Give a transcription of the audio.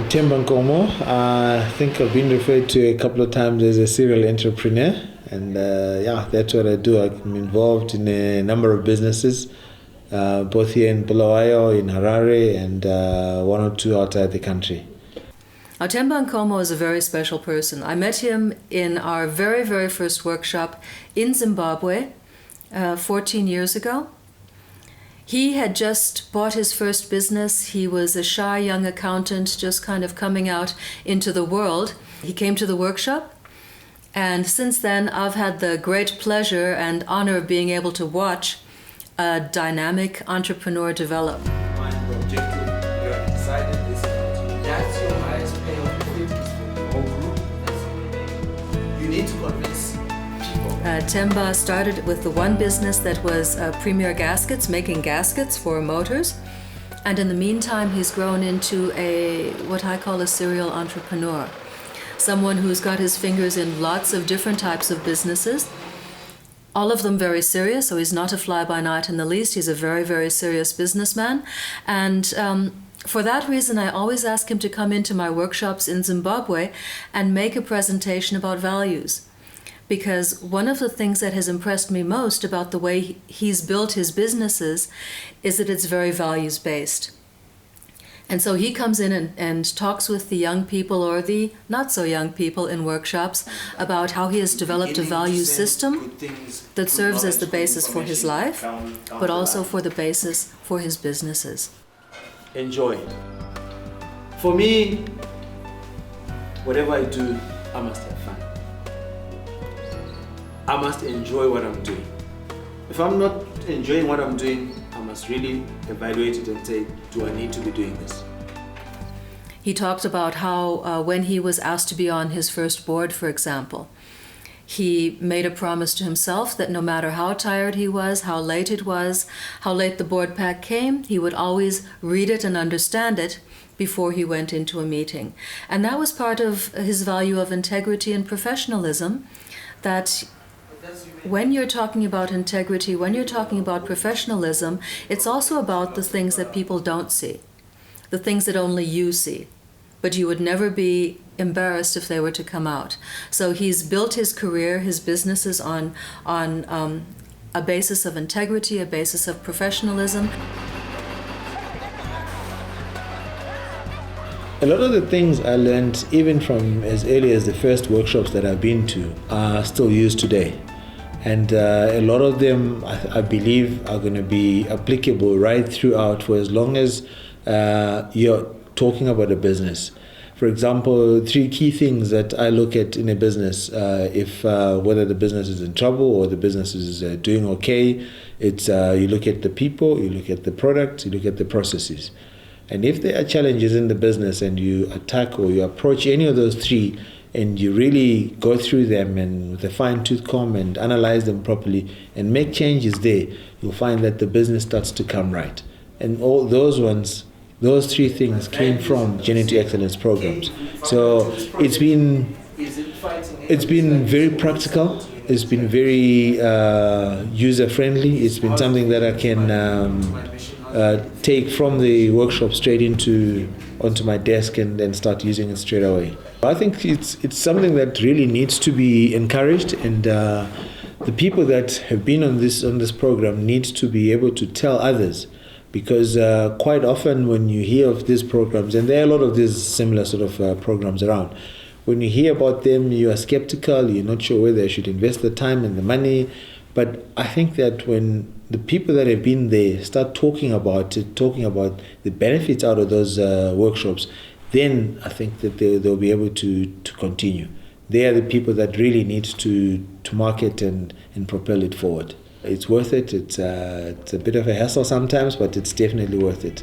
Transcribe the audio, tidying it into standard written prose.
Themba Nkomo. I think I've been referred to a couple of times as a serial entrepreneur, and that's what I do. I'm involved in a number of businesses, both here in Bulawayo, in Harare, and one or two outside the country. Now, Themba Nkomo is a very special person. I met him in our very, very first workshop in Zimbabwe 14 years ago. He had just bought his first business. He was a shy young accountant just kind of coming out into the world. He came to the workshop, and since then I've had the great pleasure and honor of being able to watch a dynamic entrepreneur develop. Objective, you're excited, that's your highest payoff for the whole group. You need to convince people. Themba started with the one business that was Premier Gaskets, making gaskets for motors. And in the meantime, he's grown into what I call a serial entrepreneur. Someone who's got his fingers in lots of different types of businesses, all of them very serious, so he's not a fly-by-night in the least. He's a very, very serious businessman. And for that reason, I always ask him to come into my workshops in Zimbabwe and make a presentation about values. Because one of the things that has impressed me most about the way he's built his businesses is that it's very values-based. And so he comes in and talks with the young people or the not-so-young people in workshops about how he has developed a value system that serves as the basis for his life, but also for the basis for his businesses. Enjoy. For me, whatever I do, I must have fun. I must enjoy what I'm doing. If I'm not enjoying what I'm doing, I must really evaluate it and say, do I need to be doing this? He talked about how when he was asked to be on his first board, for example, he made a promise to himself that no matter how tired he was, how late it was, how late the board pack came, he would always read it and understand it before he went into a meeting. And that was part of his value of integrity and professionalism, that when you're talking about integrity, when you're talking about professionalism, it's also about the things that people don't see, the things that only you see. But you would never be embarrassed if they were to come out. So he's built his career, his businesses on a basis of integrity, a basis of professionalism. A lot of the things I learned, even from as early as the first workshops that I've been to, are still used today. And a lot of them, I believe, are going to be applicable right throughout for as long as you're talking about a business. For example, 3 key things that I look at in a business, whether the business is in trouble or the business is doing okay, it's you look at the people, you look at the product, you look at the processes. And if there are challenges in the business and you attack or you approach any of those 3 and you really go through them and with a fine-tooth comb and analyze them properly and make changes there, you'll find that the business starts to come right. And all those 3 things came from Journey to Excellence programs. So it's been very practical. It's been very user-friendly. It's been something that I can take from the workshop straight onto my desk and start using it straight away. I think it's something that really needs to be encouraged, and the people that have been on this program need to be able to tell others, because quite often when you hear of these programs, and there are a lot of these similar sort of programs around, when you hear about them, you are skeptical, you're not sure whether you should invest the time and the money. But I think that when the people that have been there start talking about it, talking about the benefits out of those workshops, then I think that they'll be able to continue. They are the people that really need to market and propel it forward. It's worth it. It's a bit of a hassle sometimes, but it's definitely worth it.